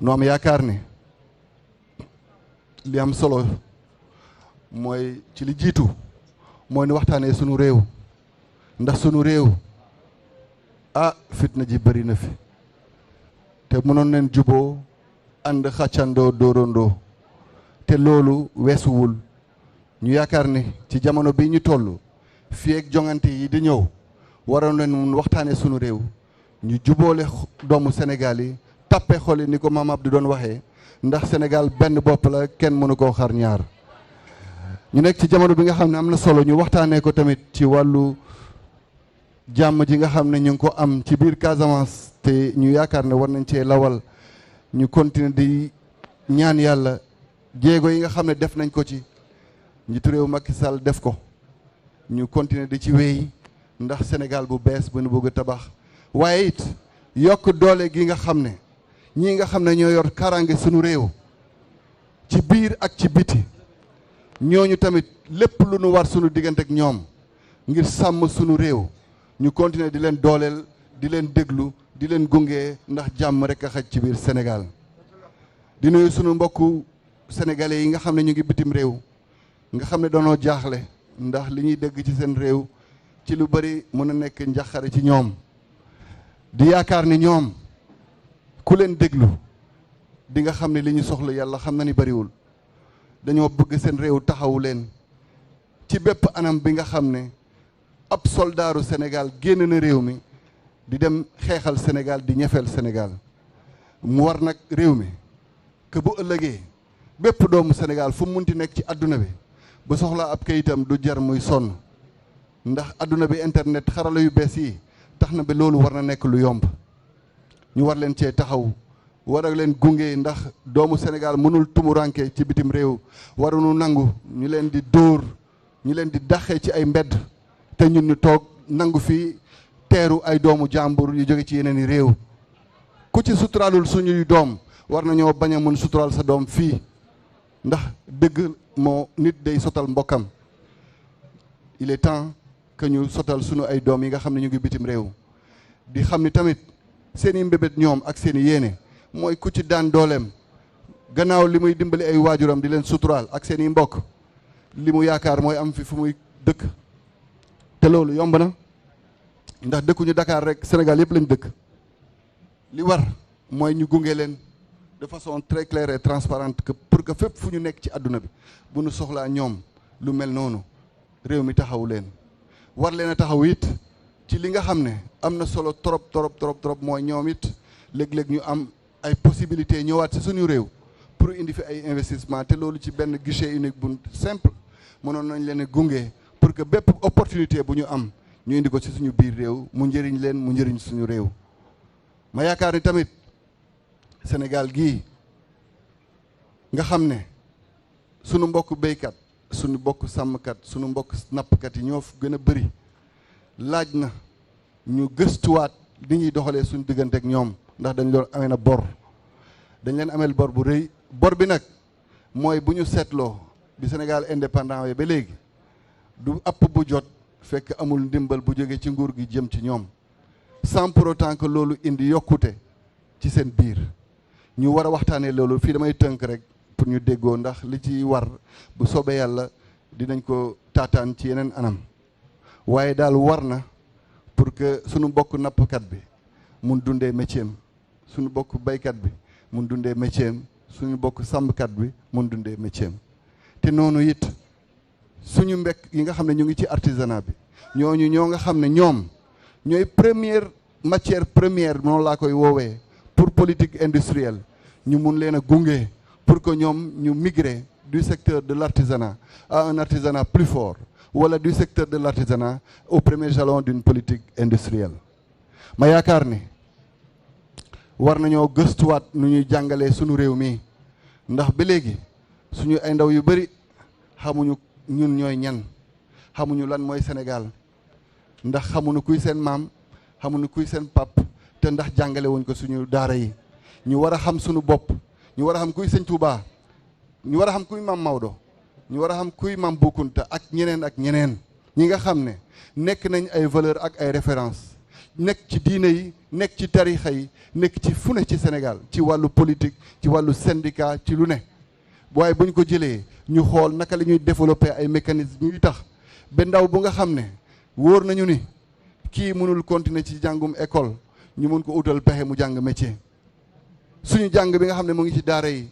nu am yaakaar ne li am solo mooy ci li jiitu mooy ni waxtaanee sunu réew ndax sunu réew fitna ji bëri na fi te mënoon nañ juboo ànd xàccandoo dóorandoo te loolu weesuwul ñu yaakaar ne ci jamono bi ñu toll fii ak jongante yi di ñëw waroon nañ waxtaanee sunu réew ñu juboole doomu Sénégal yi tappe xol yi ni ko Mame Abdou doon waxee ndax Sénégal benn bopp la kenn mënu koo xar ñaar. ñu nekk ci jamono bi nga xam ne am na solo ñu waxtaanee ko tamit ci wàllu jàmm ji nga xam ne ñu ngi ko am ci biir Casamance te ñu yaakaar ne war nañ cee lawal ñu continuer di ñaan yàlla jéego yi nga xam ne def nañ ko ci njiitu réew Macky Sall def ko ñu continuer di ci wéy ndax Sénégal bu bees bu nu bëgg a tabax waaye it yokk doole gi nga xam ne ñii nga xam ne ñoo yor kaaraange sunu réew ci biir ak ci biti ñooñu tamit lépp lu nu war sunu diggante ak ñoom ngir sàmm sunu réew ñu continuer di leen dooleel di leen déglu di leen gunge ndax jàmm rek a xaj ci biir Sénégal di nuyu sunu mbokku sénégalais yi nga xam ne ñu ngi bitim réew nga xam ne doonoo jaaxle ndax li ñuy dégg ci seen réew ci lu bari mën a nekk njaxare ci ñoom di yaakaar ni ñoom ku leen déglu di nga xam ne li ñu soxla yàlla xam na ni bariwul dañoo bëgg seen réew taxawu leen ci bépp anam bi nga xam ne ab soldaaru Sénégal génn na réew mi di dem xeexal Sénégal di ñefeel Sénégal mu war nag réew mi que bu ëllëgee bépp doomu Sénégal fu mu munti nekk ci adduna bi bu soxlaa ab kayitam du jar muy sonn ndax adduna bi internet xarala yu bees yi tax na ba loolu war na nekk lu yomb ñu war leen cee taxaw war a leen gunge ndax doomu Sénégal mënul tumuranke ci bitim réew waruñu nangu ñu leen di dóor ñu leen di daxee ci ay mbedd te ñun ñu toog nangu fii teeru ay doomu jàmbur yu jóge ci yeneen i réew ku ci suturaalul suñuy doom war nañoo bañ a mën suturaal sa doom fii ndax dëgg moo nit day sotal mbokkam il est temps que ñu sotal suñu ay doom yi nga xam ne ñu ngi bitim réew di xam ni tamit seen i mbébét ñoom ak seen i yéene mooy ku ci daan dooleem gannaaw li muy dimbali ay waajuram di leen suturaal ak seen i mbokk li mu yaakaar mooy am fi fu muy dëkk te loolu yomb na ndax dëkkuñu Dakar rek Sénégal yëpp lañ dëkk li war mooy ñu gunge leen de façon très claire et transparente que pour que fépp fu ñu nekk ci àdduna bi bu nu soxlaa ñoom lu mel noonu réew mi taxaw leen war leen a taxaw it ci li nga xam ne am na solo trop trop trop trop mooy ñoom it léeg-léeg ñu am ay possibilités ñëwaat ci suñu réew pour indi fi ay investissement te loolu ci benn guichet unique bu simple mënoon nañ leen a gunge pour que bépp opportunité bu ñu am ñu indi ko ci suñu biir réew mu njëriñ leen mu njëriñ suñu réew ma yaakaar ni tamit Sénégal gii nga xam ne sunu mbokk béykat sunu mbokk sàmmkat sunu mbokk nappkat yi ñoo gën a bëri laaj na ñu gëstuwaat li ñuy doxalee suñu diggante ak ñoom ndax dañ doon amee na bor dañ leen ameel bor bu rëy bor bi nag mooy bu ñu seetloo bi Sénégal indépendant yi ba léegi du app bu jot fekk amul ndimbal bu jógee ci nguur gi jëm ci ñoom sans pour autant que loolu indi yokkute ci seen biir ñu war a waxtaanee loolu fii damay tënk rek pour ñu déggoo ndax li ci war bu soobee yàlla dinañ ko taataan ci yeneen anam waaye daal war na pour que suñu mbokk nappkat bi mun dundee métier am suñu mbokk baykat bi mun dundee métier am suñu mbokk sàmmkat bi mun dundee métier am te noonu it suñu mbekk yi nga xam ne ñu ngi ci artisanat bi ñooñu ñoo nga xam ne ñoom ñooy première matière première noonu laa koy woowee pour politique industrielle ñu mun leen a gunge pour que ñoom ñu migrer du secteur de l'artisanat à un artisanat plus fort wala du secteur de l'artisanat au premier jalon d'une politique industrielle ma yaakaar ni war nañoo gëstuwaat nu ñuy jàngalee suñu réew mi ndax ba léegi suñu ay ndaw yu bëri xamuñu ñun ñooy ñan xamuñu lan mooy Sénégal ndax xamuñu kuy seen maam xamuñu kuy seen pap te ndax jàngale wuñ ko suñu daara yi ñu war a xam suñu bopp ñu war a xam kuy sëñ Touba ñu war a xam kuy maam Maodo ñu war a xam kuy maam Boukounta ak ñeneen ñi nga xam ne nekk nañ ay valeur ak ay référence nekk ci diine yi nekk ci tarixa yi nekk ci fu ne ci Sénégal ci wàllu politique ci wàllu syndicat ci lu ne waaye bu ñu ko jëlee ñu xool naka la ñuy développer ay mécanismes yuy tax ba ndaw bu nga xam ne wóor nañu ni kii mënul continuer ci jàngum école ñu mun ko utal pexe mu jàng métier suñu jàng bi nga xam ne mu ngi ci daara yi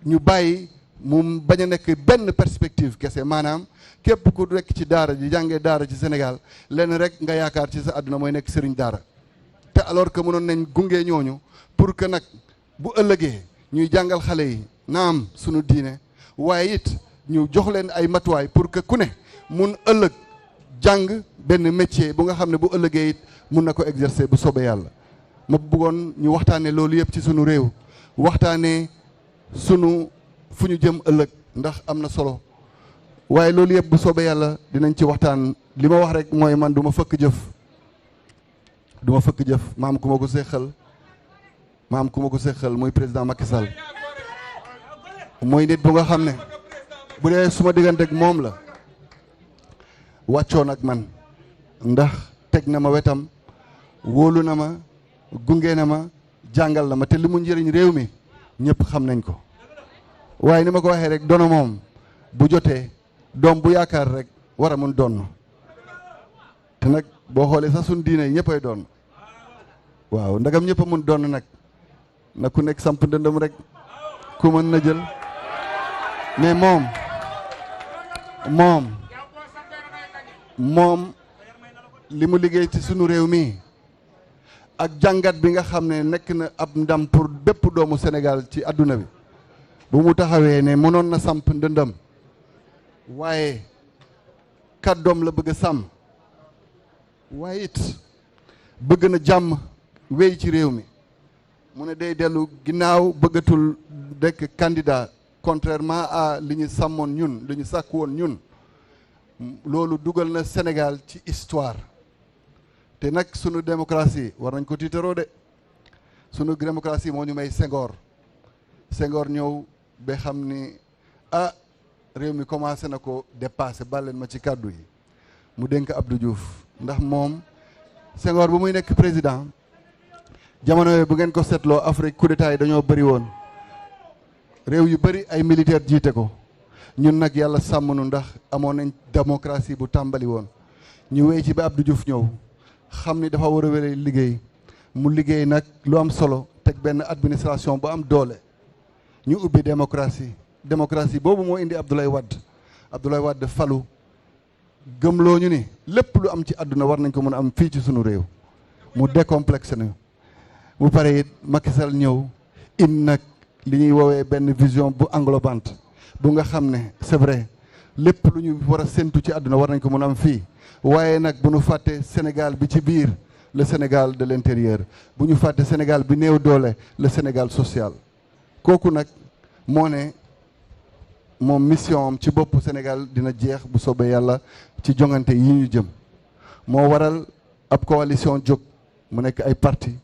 ñu bàyyi mu bañ a nekk benn perspective kese maanaam képp ku nekk ci daara ji jàngee daara ci Sénégal lenn rek nga yaakaar ci sa àdduna mooy nekk sëriñ daara te alors que mënoon nañ gunge ñooñu pour que nag bu ëllëgee ñuy jàngal xale yi naam suñu diine waaye it ñu jox leen ay matuwaay pour que ku ne mun ëllëg jàng benn métier bu nga xam ne bu ëllëgee it mun na ko exercer bu soobee yàlla ma bëggoon ñu waxtaanee loolu yëpp ci sunu réew waxtaanee sunu fu ñu jëm ëllëg ndax am na solo waaye loolu yëpp bu soobee yàlla dinañ ci waxtaan li ma wax rek mooy man du ma fëkk jëf maam ku ma ko séqal muy président Macky Sall mooy nit bu nga xam ne bu dee suma diggante ak moom la wàccoon ak man ndax teg na ma wetam wóolu na ma gunge na ma jàngal na ma te li mu njëriñ réew mi ñëpp xam nañ ko waaye ni ma ko waxee rek dono moom bu jotee doom bu yaakaar rek war a mun donn te nag boo xoolee sax suñ diine yi ñëppay doon waaw ndagam ñëpp a mun donn nag na ku nekk samp ndëndëm rek ku mën na jël mais moom li mu liggéey ci sunu réew mi ak jàngat bi nga xam ne nekk na ab ndam pour bépp doomu Sénégal ci àdduna bi bu mu taxawee ne mënoon na samp ndëndëm waaye kàddoom la bëgg a sàmm waaye it bëgg na jàmm wéy ci réew mi mu ne day dellu ginnaaw bëggatul dekk candidat contrairement à li ñu sàmmoon ñun li ñu sàkk woon ñun loolu dugal na Sénégal ci histoire te nag sunu démocratie war nañ ko tiitaroo de sunu démocratie moo ñu may Senghor ñëw ba xam ni réew mi commencé na ko dépassé bàlleen ma ci kàddu yi mu dénk Abdou Diouf ndax moom Senghor bu muy nekk président jamono yooyu bu ngeen ko seetloo Afrique coup d'état yi dañoo bëri woon réew yu bëri ay militaire jiite ko ñun nag yàlla sàmm nu ndax amoon nañ démocratie bu tàmbali woon ñu wéy ci ba Abdou Diouf ñëw xam ni dafa war a wéree liggéey mu liggéey nag lu am solo teg benn administration bu am doole ñu ubbi démocratie boobu moo indi Abdoulaye Wade falu gëmloo ñu ni lépp lu am ci àdduna war nañ ko mën a am fii ci sunu réew mu décomplexé na mu pare it Macky Sall ñëw indi nag li ñuy woowee benn vision bu englobante bu nga xam ne c'est vrai lépp lu ñu war a séntu ci àdduna war nañ ko mën a am fii waaye nag bu ñu fàtte Sénégal bi ci biir le Sénégal de l'intérieur bu ñu fàtte Sénégal bi néew doole le Sénégal social kooku nag moo ne moom mission am ci boppu Sénégal dina jeex bu soobee yàlla ci jongante yi ñu jëm moo waral ab coalition jóg mu nekk ay parti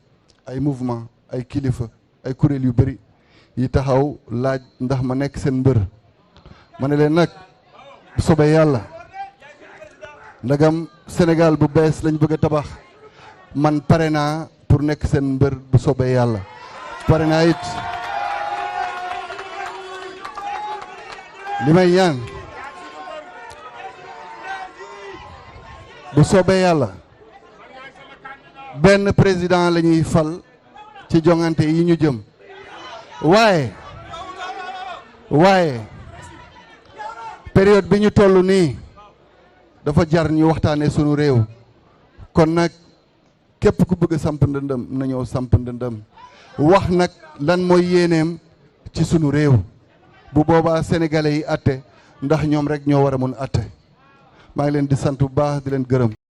ay mouvement ay kilifa ay kuréel yu bëri yi taxaw laaj ndax ma nekk seen mbër ma ne leen nag bu soobee yàlla ndagam Sénégal bu bees lañ bëgg a tabax man pare naa pour nekk seen mbër bu soobee yàlla pare naa it li may ñaan bu soobee yàlla benn président la ñuy fal ci jongante yi ñu jëm waaye période bi ñu toll nii dafa jar ñu waxtaanee sunu réew kon nag képp ku bëgg a samp ndëndëm na ñëw samp ndëndëm wax nag lan mooy yéeneem ci sunu réew bu boobaa sénégalais yi atte ndax ñoom rek ñoo war a mun atte maa ngi leen di sant bu baax di leen gërëm